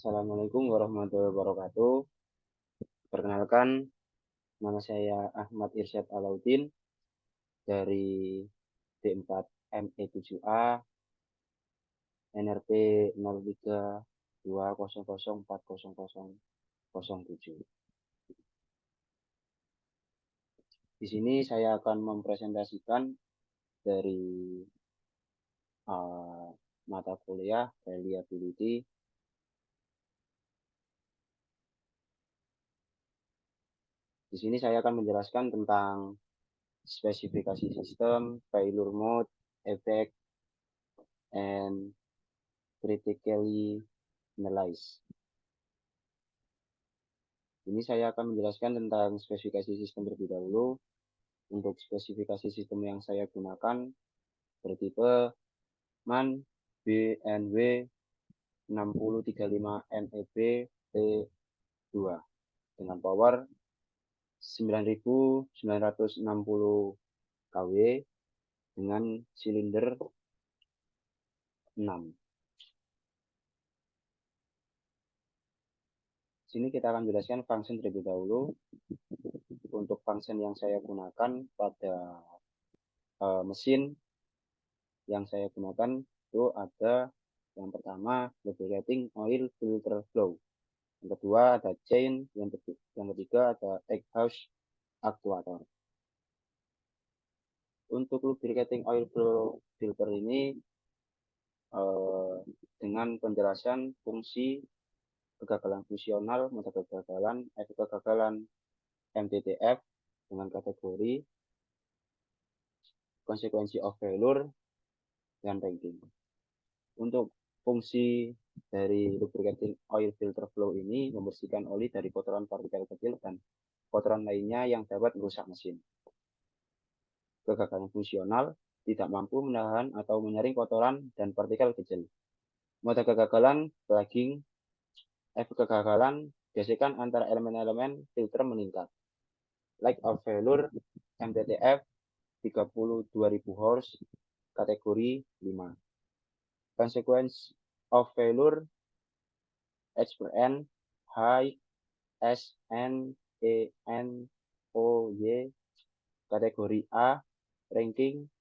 Assalamualaikum warahmatullahi wabarakatuh. Perkenalkan, nama saya Ahmad Irsyad Alauddin dari D4 ME7A NRP 0320040007. Di sini saya akan mempresentasikan dari mata kuliah Reliability. Di sini saya akan menjelaskan tentang spesifikasi sistem, failure mode, effect, and critically analyze. Ini saya akan menjelaskan tentang spesifikasi sistem terlebih dahulu. Untuk spesifikasi sistem yang saya gunakan bertipe MAN BNW 6035 MEB T2 dengan power 9960 kW dengan silinder 6. Sini kita akan jelaskan function terlebih dahulu. Untuk function yang saya gunakan pada mesin yang saya gunakan itu ada yang pertama lubricating oil filter flow, yang kedua ada chain, yang ketiga ada exhaust actuator. Untuk lubricating oil flow filter ini dengan penjelasan fungsi, kegagalan fungsional, mode kegagalan, efek kegagalan MTTF dengan kategori, konsekuensi of failure, dan ranking. Untuk fungsi dari lubricating oil filter flow ini membersihkan oli dari kotoran partikel kecil dan kotoran lainnya yang dapat merusak mesin. Kegagalan fungsional tidak mampu menahan atau menyaring kotoran dan partikel kecil. Mode kegagalan lagging, efek kegagalan gesekan antara elemen-elemen filter meningkat. Lack of failure MTTF 32.000 horse kategori 5. Consequence of failure H/N high SNENOY kategori A, ranking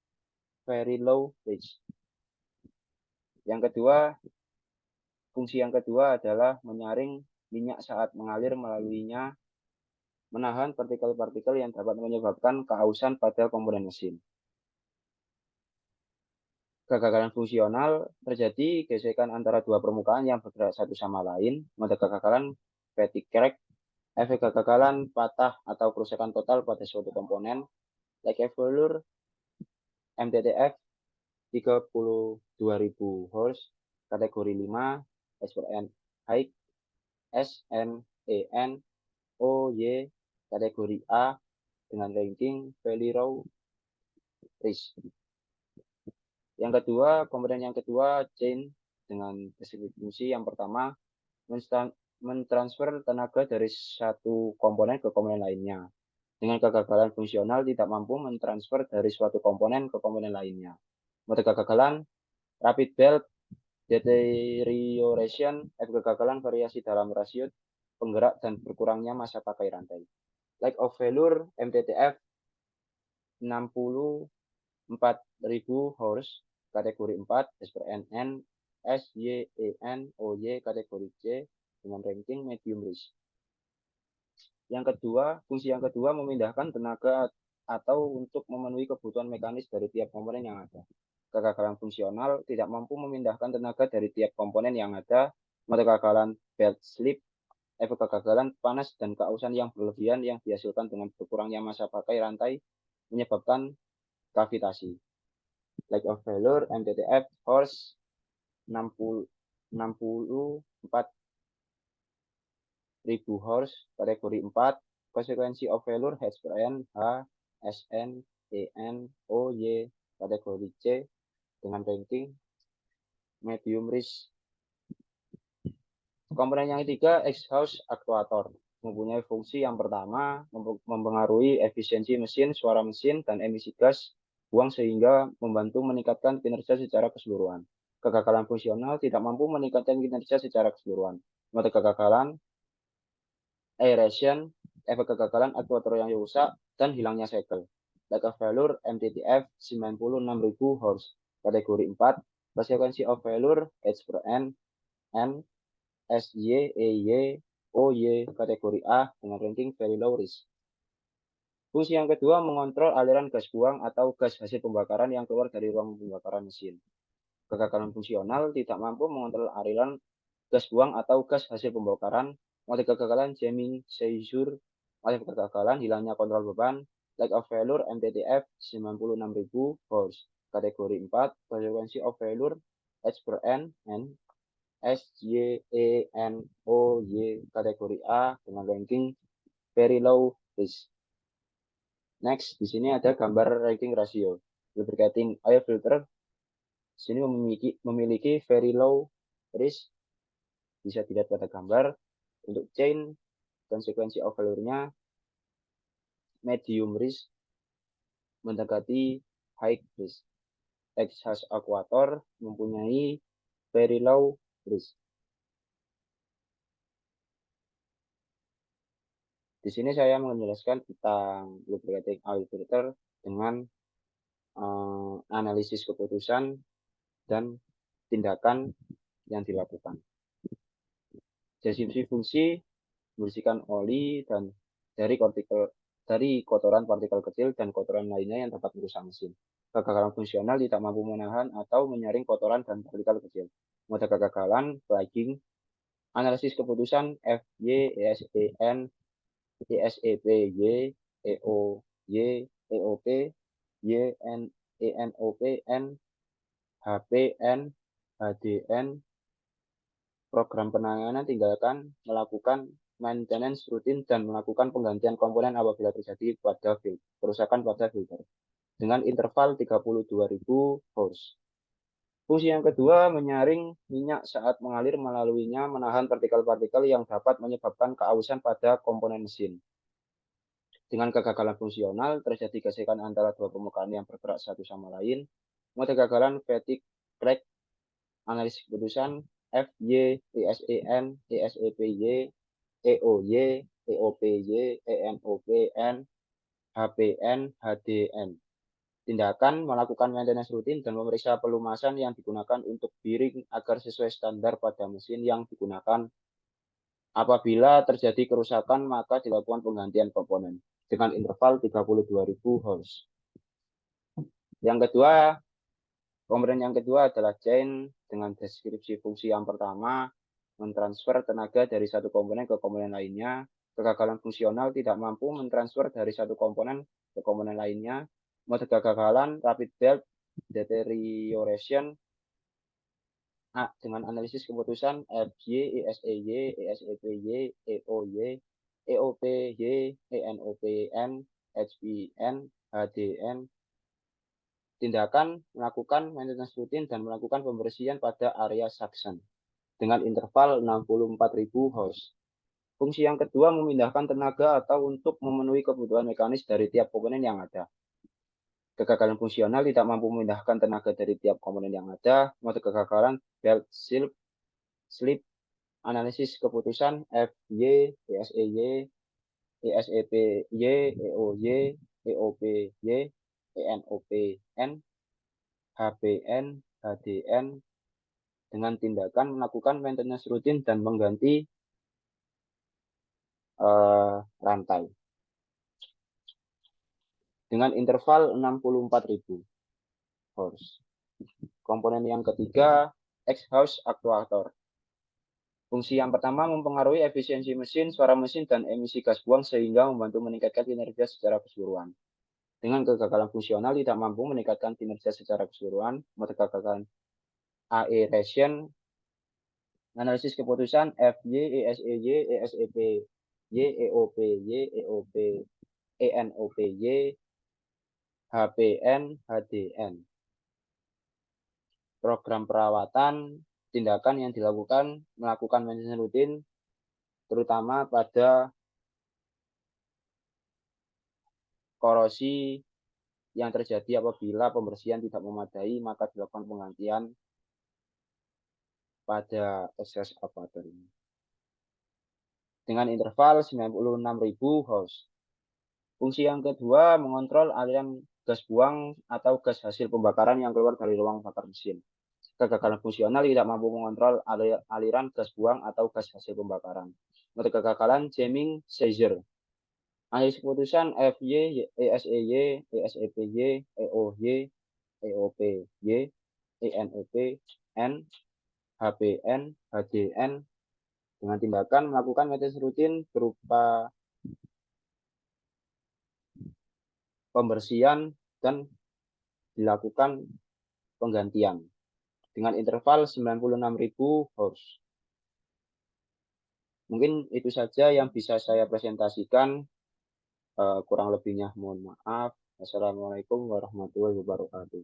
very low rich. Yang kedua, fungsi yang kedua adalah menyaring minyak saat mengalir melaluinya, menahan partikel-partikel yang dapat menyebabkan keausan pada komponen mesin. Kegagalan fungsional terjadi gesekan antara dua permukaan yang bergerak satu sama lain, mode kegagalan fatigue crack, efek kegagalan patah atau kerusakan total pada suatu komponen, like failure MTTF 32.000 horse kategori 5, SPN high SNENOY kategori A dengan ranking very low risk. Yang kedua, komponen yang kedua chain dengan fungsi yang pertama mentransfer tenaga dari satu komponen ke komponen lainnya. Dengan kegagalan fungsional tidak mampu mentransfer dari suatu komponen ke komponen lainnya. Mode kegagalan rapid belt deterioration, efek kegagalan variasi dalam rasio penggerak dan berkurangnya masa pakai rantai. Lack of failure MTTF 64.000 horse kategori 4 SPNN SYENOY kategori C dengan ranking medium risk. Yang kedua, fungsi yang kedua memindahkan tenaga atau untuk memenuhi kebutuhan mekanis dari tiap komponen yang ada. Kegagalan fungsional tidak mampu memindahkan tenaga dari tiap komponen yang ada, mode kegagalan belt slip, efek kegagalan panas dan keausan yang berlebihan yang dihasilkan dengan berkurangnya masa pakai rantai menyebabkan kavitasi. Lack of failure MTTF horse 64.000 horse kategori 4, konsekuensi of failure H/N H SNENOY kategori C dengan ranking medium risk. Komponen yang ketiga, exhaust actuator, mempunyai fungsi yang pertama mempengaruhi efisiensi mesin, suara mesin, dan emisi gas buang sehingga membantu meningkatkan kinerja secara keseluruhan. Kegagalan fungsional tidak mampu meningkatkan kinerja secara keseluruhan. Mode kegagalan, aeration, efek kegagalan aktuator yang rusak, dan hilangnya segel. Like a failure, MTTF 96.000 horse. Kategori 4, frequency of failure, H per N, SY, EY, OY, kategori A, dengan ranking very low risk. Fungsi yang kedua, mengontrol aliran gas buang atau gas hasil pembakaran yang keluar dari ruang pembakaran mesin. Kegagalan fungsional tidak mampu mengontrol aliran gas buang atau gas hasil pembakaran. Mode kegagalan, jamming, seizure. Mode kegagalan, hilangnya kontrol beban. Lack of failure, MTTF 96.000 horse. Kategori 4, frequency of failure, H per N, SYENOY, kategori A, dengan ranking very low risk. Next, di sini ada gambar ranking rasio. Lubricating oil filter sini memiliki very low risk, bisa dilihat pada gambar. Untuk chain, konsekuensi of failure-nya medium risk mendekati high risk. Exhaust actuator mempunyai very low risk. Di sini saya menjelaskan tentang lubricating oil filter dengan analisis keputusan dan tindakan yang dilakukan. Deskripsi fungsi, membersihkan oli dan dari kotoran partikel kecil dan kotoran lainnya yang dapat merusak mesin. Kegagalan fungsional tidak mampu menahan atau menyaring kotoran dan partikel kecil. Mode kegagalan, flagging, analisis keputusan FY, ESEN, ESEPY, EOY, EOP, YN, ENOPN, HPN, HDN. Program penanganan tinggalkan melakukan maintenance rutin dan melakukan penggantian komponen apabila terjadi pada kerusakan pada filter dengan interval 32.000 horse. Fungsi yang kedua, menyaring minyak saat mengalir melaluinya, menahan partikel-partikel yang dapat menyebabkan keausan pada komponen mesin. Dengan kegagalan fungsional, terjadi gesekan antara dua permukaan yang bergerak satu sama lain. Mode kegagalan fatigue crack, analisis keputusan FY, ESEN, ESEPY, EOY, EOPY, ENOPN, HPN, HDN. Tindakan melakukan maintenance rutin dan memeriksa pelumasan yang digunakan untuk bearing agar sesuai standar pada mesin yang digunakan. Apabila terjadi kerusakan, maka dilakukan penggantian komponen dengan interval 32.000 horse. Yang kedua, komponen yang kedua adalah chain dengan deskripsi fungsi yang pertama, mentransfer tenaga dari satu komponen ke komponen lainnya. Kegagalan fungsional tidak mampu mentransfer dari satu komponen ke komponen lainnya. Mode kegagalan, rapid belt deterioration, dengan analisis keputusan FY, ESEY, ESEPY, EOY, EOPY, ENOPN, HPN, HDN. Tindakan melakukan maintenance rutin dan melakukan pembersihan pada area suction dengan interval 64.000 horse. Fungsi yang kedua, memindahkan tenaga atau untuk memenuhi kebutuhan mekanis dari tiap komponen yang ada. Kegagalan fungsional tidak mampu memindahkan tenaga dari tiap komponen yang ada. Mode kegagalan, belt slip, analisis keputusan FY, ESEY, ESEPY, EOY, EOPY, ENOPN, HPN, HDN, dengan tindakan melakukan maintenance rutin dan mengganti rantai dengan interval 64.000 horse. Komponen yang ketiga, exhaust actuator. Fungsi yang pertama, mempengaruhi efisiensi mesin, suara mesin, dan emisi gas buang sehingga membantu meningkatkan kinerja secara keseluruhan. Dengan kegagalan fungsional tidak mampu meningkatkan kinerja secara keseluruhan. Mode kegagalan aeration, analisis keputusan FY, ESEY, ESEPY, EOPY, EOP, ENOPY, HPN, HDN. Program perawatan, tindakan yang dilakukan, melakukan maintenance rutin, terutama pada korosi yang terjadi apabila pembersihan tidak memadai, maka dilakukan penggantian pada excess evaporator ini. Dengan interval 96.000 Hz. Fungsi yang kedua mengontrol aliran gas buang atau gas hasil pembakaran yang keluar dari ruang bakar mesin. Kegagalan fungsional tidak mampu mengontrol aliran gas buang atau gas hasil pembakaran. Untuk kegagalan jamming seizure. Akhir keputusan FY, ESEY, ESEPY, EOY, EOPY, ENEP, N, HPN, HDN dengan tindakan melakukan maintenance rutin berupa pembersihan dan dilakukan penggantian dengan interval 96.000 Hz. Mungkin itu saja yang bisa saya presentasikan. Kurang lebihnya mohon maaf. Assalamualaikum warahmatullahi wabarakatuh.